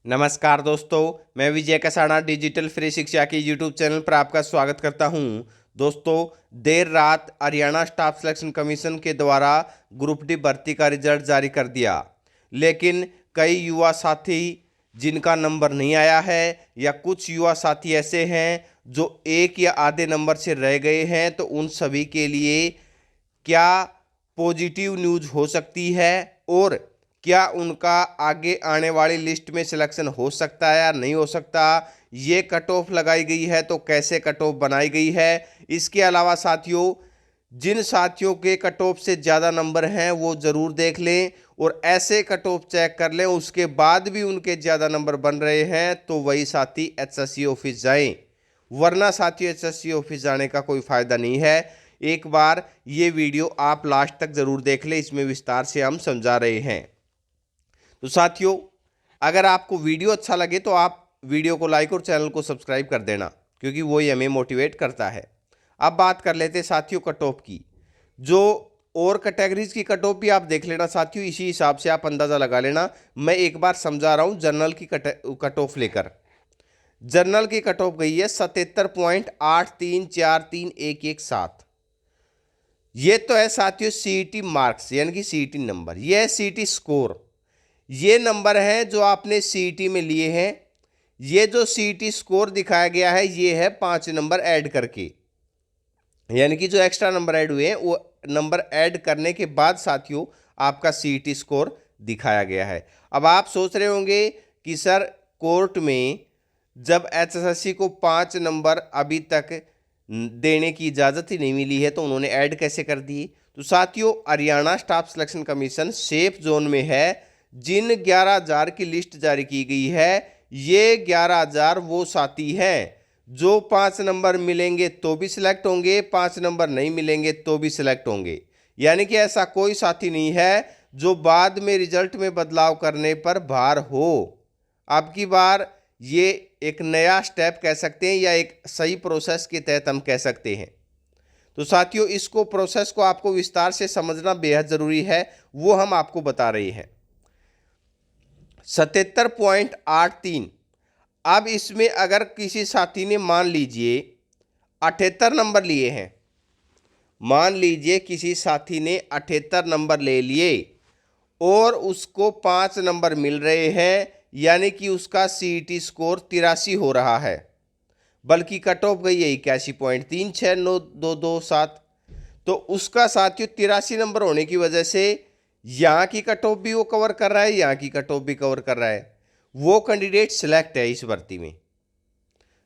नमस्कार दोस्तों, मैं विजय कसाना डिजिटल फ्री शिक्षा के यूट्यूब चैनल पर आपका स्वागत करता हूं। दोस्तों, देर रात हरियाणा स्टाफ सिलेक्शन कमीशन के द्वारा ग्रुप डी भर्ती का रिजल्ट जारी कर दिया, लेकिन कई युवा साथी जिनका नंबर नहीं आया है या कुछ युवा साथी ऐसे हैं जो एक या आधे नंबर से रह गए हैं, तो उन सभी के लिए क्या पॉजिटिव न्यूज़ हो सकती है और क्या उनका आगे आने वाली लिस्ट में सिलेक्शन हो सकता है या नहीं हो सकता, ये कट ऑफ लगाई गई है तो कैसे कट ऑफ बनाई गई है। इसके अलावा साथियों, जिन साथियों के कट ऑफ से ज़्यादा नंबर हैं वो ज़रूर देख लें और ऐसे कट ऑफ चेक कर लें, उसके बाद भी उनके ज़्यादा नंबर बन रहे हैं तो वही साथी एचएससी ऑफिस जाएं, वरना साथियों एचएससी ऑफिस जाने का कोई फ़ायदा नहीं है। एक बार ये वीडियो आप लास्ट तक ज़रूर देख लें, इसमें विस्तार से हम समझा रहे हैं। तो साथियों, अगर आपको वीडियो अच्छा लगे तो आप वीडियो को लाइक और चैनल को सब्सक्राइब कर देना, क्योंकि वो ही हमें मोटिवेट करता है। अब बात कर लेते हैं साथियों कट ऑफ की। जो और कैटेगरीज की कट ऑफ भी आप देख लेना साथियों, इसी हिसाब से आप अंदाज़ा लगा लेना। मैं एक बार समझा रहा हूँ जनरल की कट ऑफ लेकर। जनरल की कट ऑफ गई है 77.83431117। ये तो है साथियों सीईटी मार्क्स, यानी कि सीईटी नंबर। ये है सीईटी स्कोर। ये नंबर हैं जो आपने सीईटी में लिए हैं। ये जो सीईटी स्कोर दिखाया गया है ये है 5 नंबर ऐड करके, यानी कि जो एक्स्ट्रा नंबर ऐड हुए हैं वो नंबर ऐड करने के बाद साथियों आपका सीईटी स्कोर दिखाया गया है। अब आप सोच रहे होंगे कि सर, कोर्ट में जब एचएसएससी को 5 नंबर अभी तक देने की इजाज़त ही नहीं मिली है तो उन्होंने ऐड कैसे कर दी। तो साथियों, Haryana staff selection commission safe zone में है। जिन 11,000 की लिस्ट जारी की गई है, ये 11,000 वो साथी हैं जो 5 नंबर मिलेंगे तो भी सिलेक्ट होंगे, 5 नंबर नहीं मिलेंगे तो भी सिलेक्ट होंगे। यानी कि ऐसा कोई साथी नहीं है जो बाद में रिजल्ट में बदलाव करने पर बाहर हो। अब की बार ये एक नया स्टेप कह सकते हैं या एक सही प्रोसेस के तहत हम कह सकते हैं। तो साथियों, इसको प्रोसेस को आपको विस्तार से समझना बेहद ज़रूरी है, वो हम आपको बता रहे हैं। 77.83। अब इसमें अगर किसी साथी ने मान लीजिए 78 नंबर लिए हैं, मान लीजिए किसी साथी ने 78 नंबर ले लिए और उसको 5 नंबर मिल रहे हैं, यानी कि उसका सीईटी स्कोर 83 हो रहा है, बल्कि कट ऑफ गई है 81.369227। तो उसका साथियों 83 नंबर होने की वजह से यहाँ की कट ऑफ भी वो कवर कर रहा है, यहाँ की कट ऑफ भी कवर कर रहा है, वो कैंडिडेट सिलेक्ट है इस भर्ती में।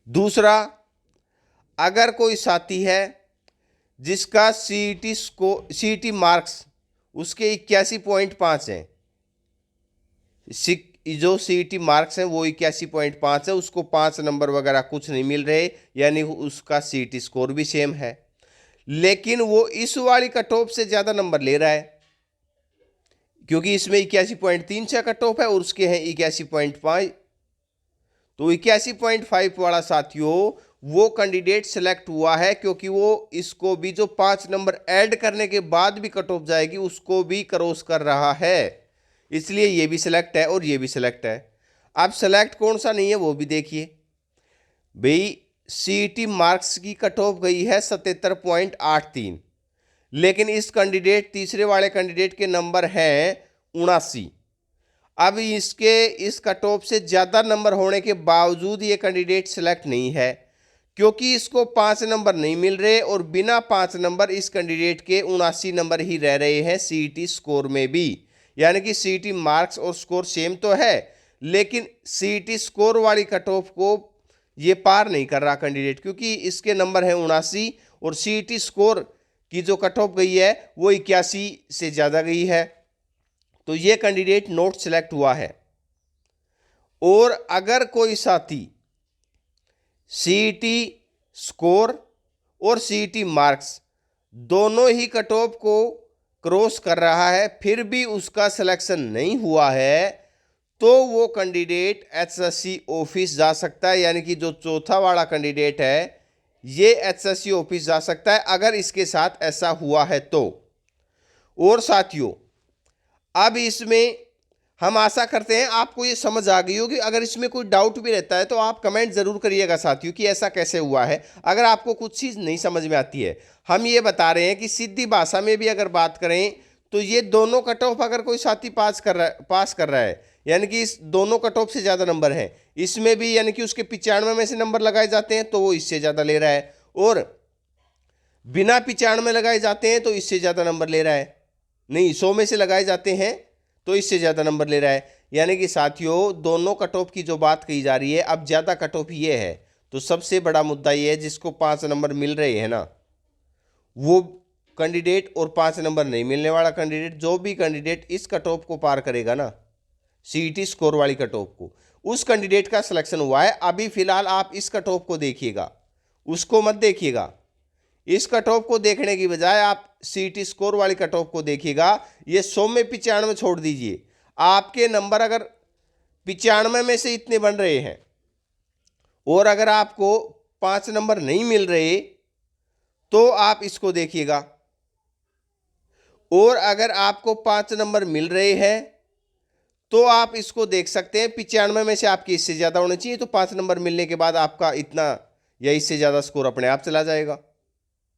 दूसरा, अगर कोई साथी है जिसका सीईटी मार्क्स उसके 81.5 हैं, जो सीईटी मार्क्स हैं वो 81.5 है, उसको 5 नंबर वगैरह कुछ नहीं मिल रहे, यानी उसका सीईटी स्कोर भी सेम है, लेकिन वो इस वाली कट ऑफ से ज़्यादा नंबर ले रहा है, क्योंकि इसमें 81.36 कट ऑफ है और उसके हैं 81.5। तो 81.5 वाला साथियों वो कैंडिडेट सेलेक्ट हुआ है, क्योंकि वो इसको भी जो 5 नंबर ऐड करने के बाद भी कट ऑफ जाएगी उसको भी क्रॉस कर रहा है, इसलिए ये भी सिलेक्ट है और ये भी सिलेक्ट है। अब सेलेक्ट कौन सा नहीं है वो भी देखिए भाई। सीईटी मार्क्स की कट ऑफ गई है 77.83, लेकिन इस कैंडिडेट तीसरे वाले कैंडिडेट के नंबर हैं 79। अब इसके इस कट ऑफ से ज़्यादा नंबर होने के बावजूद ये कैंडिडेट सेलेक्ट नहीं है, क्योंकि इसको 5 नंबर नहीं मिल रहे और बिना 5 नंबर इस कैंडिडेट के 79 नंबर ही रह रहे हैं सीईटी स्कोर में भी। यानी कि सीईटी मार्क्स और स्कोर सेम तो है, लेकिन सीईटी स्कोर वाली कट ऑफ को ये पार नहीं कर रहा कैंडिडेट, क्योंकि इसके नंबर हैं 79 और सीईटी स्कोर की जो कट ऑफ गई है वो 81 से ज़्यादा गई है, तो ये कैंडिडेट नोट सिलेक्ट हुआ है। और अगर कोई साथी सीईटी स्कोर और सीईटी मार्क्स दोनों ही कट ऑफ को क्रॉस कर रहा है फिर भी उसका सिलेक्शन नहीं हुआ है, तो वो कैंडिडेट एचएससी ऑफिस जा सकता है, यानी कि जो चौथा वाला कैंडिडेट है ये एचएससी ऑफिस जा सकता है अगर इसके साथ ऐसा हुआ है तो। और साथियों, अब इसमें हम आशा करते हैं आपको ये समझ आ गई होगी। अगर इसमें कोई डाउट भी रहता है तो आप कमेंट जरूर करिएगा साथियों कि ऐसा कैसे हुआ है। अगर आपको कुछ चीज़ नहीं समझ में आती है, हम ये बता रहे हैं कि सीधी भाषा में भी अगर बात करें तो ये दोनों कट ऑफ अगर कोई साथी पास कर रहा है यानी कि इस दोनों कट ऑफ से ज़्यादा नंबर हैं, इसमें भी यानी कि उसके 95 में से नंबर लगाए जाते हैं तो वो इससे ज़्यादा ले रहा है, और बिना 95 लगाए जाते हैं तो इससे ज़्यादा नंबर ले रहा है, नहीं 100 में से लगाए जाते हैं तो इससे ज़्यादा नंबर ले रहा है। यानी कि साथियों दोनों कट ऑफ की जो बात कही जा रही है, अब ज़्यादा कट ऑफ ये है तो सबसे बड़ा मुद्दा ये है जिसको 5 नंबर मिल रहे हैं ना वो कैंडिडेट, और 5 नंबर नहीं मिलने वाला कैंडिडेट, जो भी कैंडिडेट इस कट ऑफ को पार करेगा ना सीईटी स्कोर वाली कट ऑफ को, उस कैंडिडेट का सिलेक्शन हुआ है। अभी फिलहाल आप इस कट ऑफ को देखिएगा, उसको मत देखिएगा। इस कट ऑफ को देखने की बजाय आप सीईटी स्कोर वाली कट ऑफ को देखिएगा। ये 100 में 95 छोड़ दीजिए, आपके नंबर अगर 95 में से इतने बन रहे हैं और अगर आपको 5 नंबर नहीं मिल रहे तो आप इसको देखिएगा, और अगर आपको 5 नंबर मिल रहे हैं तो आप इसको देख सकते हैं। 95 में से आपकी इससे ज़्यादा होने चाहिए, तो 5 नंबर मिलने के बाद आपका इतना या इससे ज़्यादा स्कोर अपने आप चला जाएगा।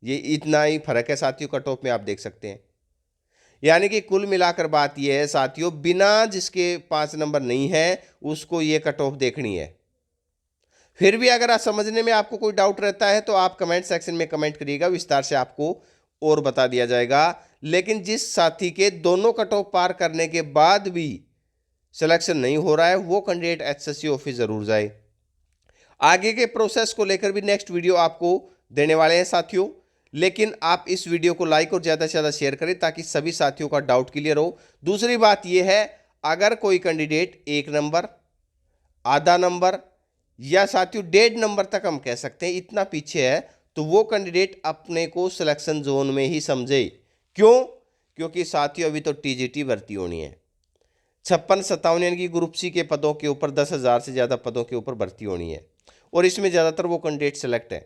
ये इतना ही फर्क है साथियों, कट ऑफ में आप देख सकते हैं। यानी कि कुल मिलाकर बात यह है साथियों, बिना जिसके 5 नंबर नहीं है उसको ये कट ऑफ देखनी है। फिर भी अगर आप समझने में आपको कोई डाउट रहता है तो आप कमेंट सेक्शन में कमेंट करिएगा, विस्तार से आपको और बता दिया जाएगा। लेकिन जिस साथी के दोनों कट ऑफ पार करने के बाद भी सिलेक्शन नहीं हो रहा है वो कैंडिडेट एचएससी ऑफिस जरूर जाए। आगे के प्रोसेस को लेकर भी नेक्स्ट वीडियो आपको देने वाले हैं साथियों, लेकिन आप इस वीडियो को लाइक और ज़्यादा से ज़्यादा शेयर करें ताकि सभी साथियों का डाउट क्लियर हो। दूसरी बात यह है, अगर कोई कैंडिडेट 1 नंबर, आधा नंबर या साथियों 1.5 नंबर तक हम कह सकते हैं इतना पीछे है तो वो कैंडिडेट अपने को सिलेक्शन जोन में ही समझे। क्यों? क्योंकि साथियों अभी तो टीजीटी भर्ती होनी है, 56-57 यानी कि ग्रुप सी के पदों के ऊपर 10,000 से ज़्यादा पदों के ऊपर भर्ती होनी है, और इसमें ज़्यादातर वो कैंडिडेट सेलेक्ट है।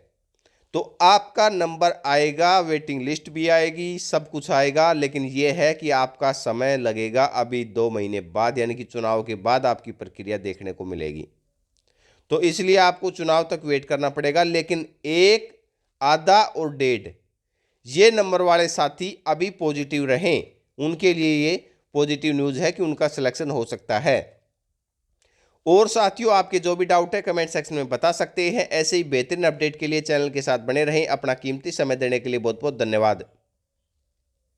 तो आपका नंबर आएगा, वेटिंग लिस्ट भी आएगी, सब कुछ आएगा, लेकिन यह है कि आपका समय लगेगा। अभी 2 महीने बाद यानी कि चुनाव के बाद आपकी प्रक्रिया देखने को मिलेगी, तो इसलिए आपको चुनाव तक वेट करना पड़ेगा। लेकिन 1, आधा और 1.5 ये नंबर वाले साथी अभी पॉजिटिव रहें, उनके लिए ये पॉजिटिव न्यूज़ है कि उनका सिलेक्शन हो सकता है। और साथियों आपके जो भी डाउट है कमेंट सेक्शन में बता सकते हैं। ऐसे ही बेहतरीन अपडेट के लिए चैनल के साथ बने रहें। अपना कीमती समय देने के लिए बहुत बहुत धन्यवाद।